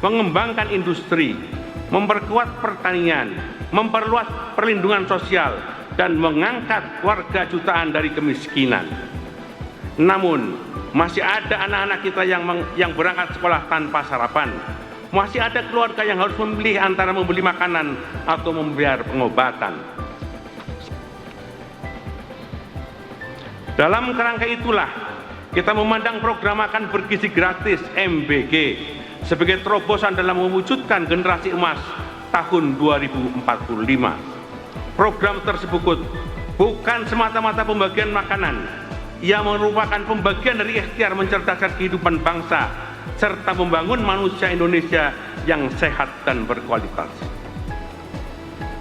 mengembangkan industri, memperkuat pertanian, memperluas perlindungan sosial, dan mengangkat warga jutaan dari kemiskinan. Namun, masih ada anak-anak kita yang berangkat sekolah tanpa sarapan. Masih ada keluarga yang harus memilih antara membeli makanan atau membayar pengobatan. Dalam kerangka itulah, kita memandang program makan bergizi gratis MBG sebagai terobosan dalam mewujudkan generasi emas tahun 2045. Program tersebut bukan semata-mata pembagian makanan, ia merupakan pembagian dari ikhtiar mencerdaskan kehidupan bangsa serta membangun manusia Indonesia yang sehat dan berkualitas.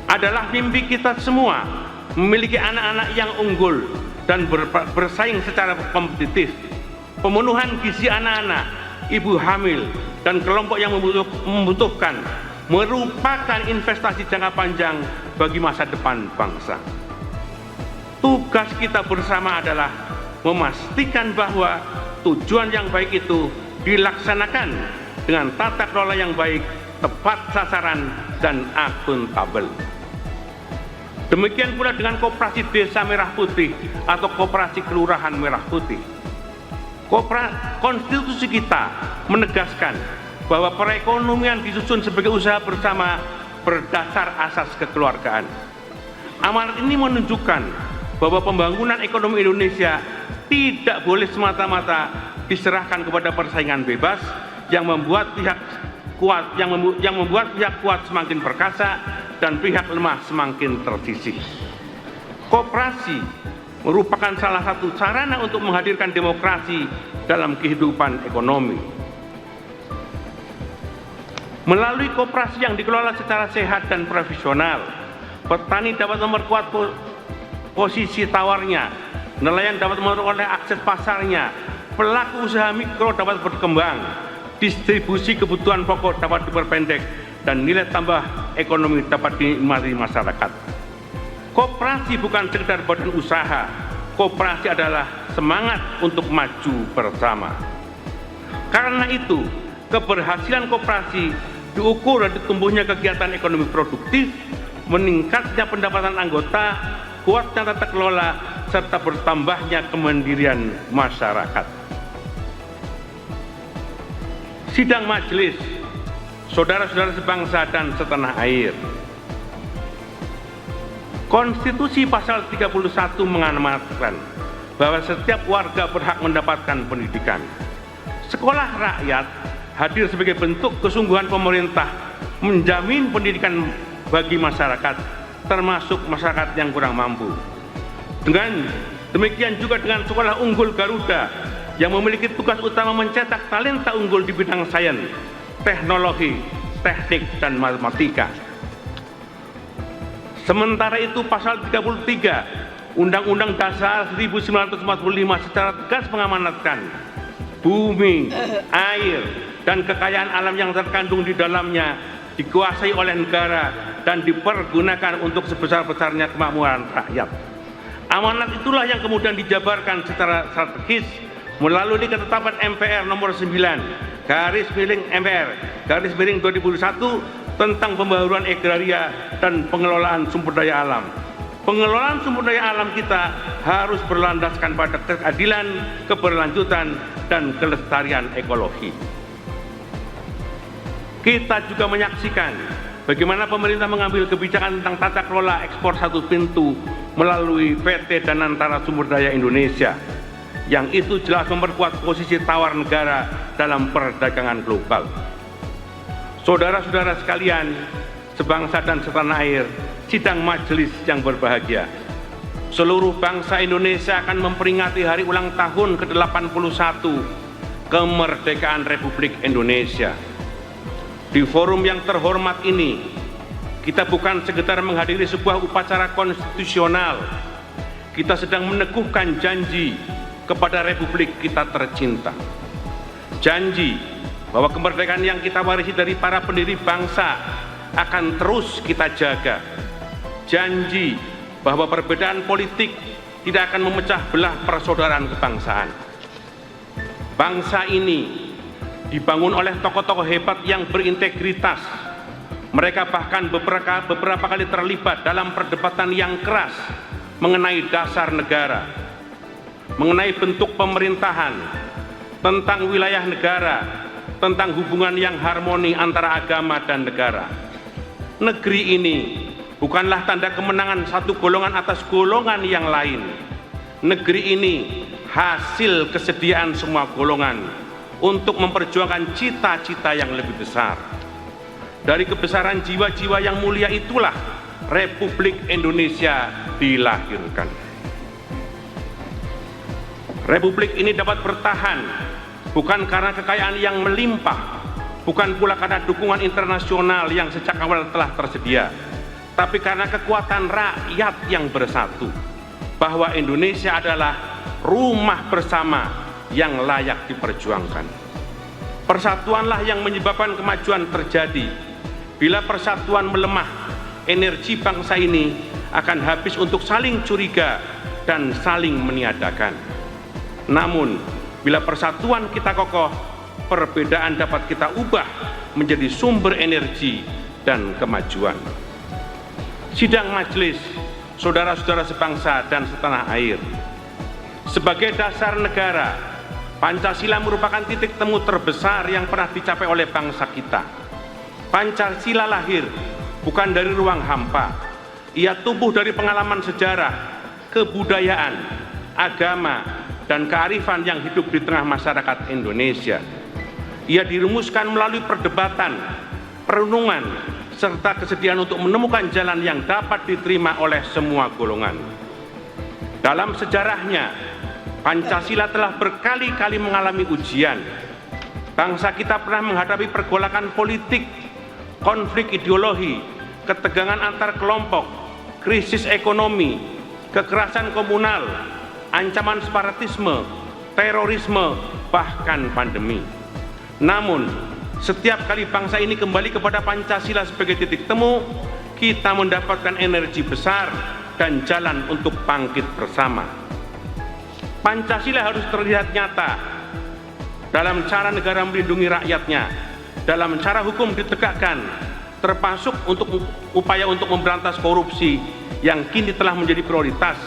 Adalah mimpi kita semua memiliki anak-anak yang unggul dan bersaing secara kompetitif. Pemenuhan gizi anak-anak, ibu hamil, dan kelompok yang membutuhkan merupakan investasi jangka panjang bagi masa depan bangsa. Tugas kita bersama adalah memastikan bahwa tujuan yang baik itu dilaksanakan dengan tata kelola yang baik, tepat sasaran, dan akuntabel. Demikian pula dengan Koperasi Desa Merah Putih atau Koperasi Kelurahan Merah Putih. Konstitusi kita menegaskan bahwa perekonomian disusun sebagai usaha bersama berdasar asas kekeluargaan. Amanat ini menunjukkan bahwa pembangunan ekonomi Indonesia tidak boleh semata-mata diserahkan kepada persaingan bebas yang membuat pihak kuat semakin perkasa dan pihak lemah semakin tersisih. Koperasi merupakan salah satu sarana untuk menghadirkan demokrasi dalam kehidupan ekonomi. Melalui koperasi yang dikelola secara sehat dan profesional, petani dapat memperkuat posisi tawarnya, nelayan dapat memperoleh akses pasarnya, pelaku usaha mikro dapat berkembang, distribusi kebutuhan pokok dapat diperpendek, dan nilai tambah ekonomi dapat dinikmati masyarakat. Koperasi bukan sekedar badan usaha, koperasi adalah semangat untuk maju bersama. Karena itu, keberhasilan koperasi diukur dari tumbuhnya kegiatan ekonomi produktif, meningkatnya pendapatan anggota, kuatnya tata kelola, serta bertambahnya kemandirian masyarakat. Sidang majelis, saudara-saudara sebangsa dan setanah air. Konstitusi pasal 31 mengamanatkan bahwa setiap warga berhak mendapatkan pendidikan. Sekolah rakyat hadir sebagai bentuk kesungguhan pemerintah menjamin pendidikan bagi masyarakat, termasuk masyarakat yang kurang mampu. Dengan demikian juga dengan Sekolah Unggul Garuda yang memiliki tugas utama mencetak talenta unggul di bidang sains, teknologi, teknik, dan matematika. Sementara itu pasal 33 Undang-Undang Dasar 1945 secara tegas mengamanatkan bumi, air, dan kekayaan alam yang terkandung di dalamnya dikuasai oleh negara dan dipergunakan untuk sebesar-besarnya kemakmuran rakyat. Amanat itulah yang kemudian dijabarkan secara strategis melalui ketetapan MPR nomor 9 /MPR/2001 tentang pembaharuan agraria dan pengelolaan sumber daya alam. Pengelolaan sumber daya alam kita harus berlandaskan pada keadilan, keberlanjutan, dan kelestarian ekologi. Kita juga menyaksikan bagaimana pemerintah mengambil kebijakan tentang tata kelola ekspor satu pintu melalui PT Danantara Sumber Daya Indonesia, yang itu jelas memperkuat posisi tawar negara dalam perdagangan global. Saudara-saudara sekalian, sebangsa dan setanah air, sidang majelis yang berbahagia. Seluruh bangsa Indonesia akan memperingati hari ulang tahun ke-81 kemerdekaan Republik Indonesia. Di forum yang terhormat ini, kita bukan sekedar menghadiri sebuah upacara konstitusional. Kita sedang meneguhkan janji kepada Republik kita tercinta. Janji bahwa kemerdekaan yang kita warisi dari para pendiri bangsa akan terus kita jaga. Janji bahwa perbedaan politik tidak akan memecah belah persaudaraan kebangsaan. Bangsa ini dibangun oleh tokoh-tokoh hebat yang berintegritas. Mereka bahkan beberapa kali terlibat dalam perdebatan yang keras mengenai dasar negara, mengenai bentuk pemerintahan, tentang wilayah negara, tentang hubungan yang harmoni antara agama dan negara. Negeri ini bukanlah tanda kemenangan satu golongan atas golongan yang lain. Negeri ini hasil kesediaan semua golongan untuk memperjuangkan cita-cita yang lebih besar. Dari kebesaran jiwa-jiwa yang mulia itulah Republik Indonesia dilahirkan. Republik ini dapat bertahan bukan karena kekayaan yang melimpah, bukan pula karena dukungan internasional yang sejak awal telah tersedia, tapi karena kekuatan rakyat yang bersatu, bahwa Indonesia adalah rumah bersama yang layak diperjuangkan. Persatuanlah yang menyebabkan kemajuan terjadi. Bila persatuan melemah, energi bangsa ini akan habis untuk saling curiga dan saling meniadakan. Namun, bila persatuan kita kokoh, perbedaan dapat kita ubah menjadi sumber energi dan kemajuan. Sidang majelis, saudara-saudara sebangsa dan setanah air. Sebagai dasar negara, Pancasila merupakan titik temu terbesar yang pernah dicapai oleh bangsa kita. Pancasila lahir bukan dari ruang hampa. Ia tumbuh dari pengalaman sejarah, kebudayaan, agama, dan kearifan yang hidup di tengah masyarakat Indonesia. Ia dirumuskan melalui perdebatan, perenungan, serta kesediaan untuk menemukan jalan yang dapat diterima oleh semua golongan. Dalam sejarahnya, Pancasila telah berkali-kali mengalami ujian. Bangsa kita pernah menghadapi pergolakan politik, konflik ideologi, ketegangan antar kelompok, krisis ekonomi, kekerasan komunal, ancaman separatisme, terorisme, bahkan pandemi. Namun, setiap kali bangsa ini kembali kepada Pancasila sebagai titik temu, kita mendapatkan energi besar dan jalan untuk bangkit bersama. Pancasila harus terlihat nyata dalam cara negara melindungi rakyatnya, dalam cara hukum ditegakkan, termasuk untuk upaya untuk memberantas korupsi yang kini telah menjadi prioritas,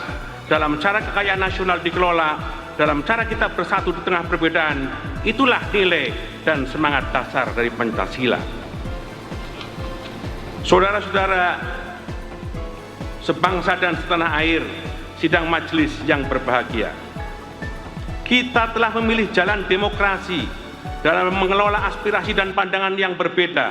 dalam cara kekayaan nasional dikelola, dalam cara kita bersatu di tengah perbedaan. Itulah nilai dan semangat dasar dari Pancasila. Saudara-saudara sebangsa dan setanah air, sidang majelis yang berbahagia, kita telah memilih jalan demokrasi dalam mengelola aspirasi dan pandangan yang berbeda.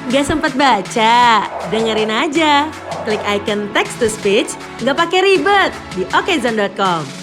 Gak sempat baca? Dengerin aja. Klik icon text to speech, gak pakai ribet di okezone.com.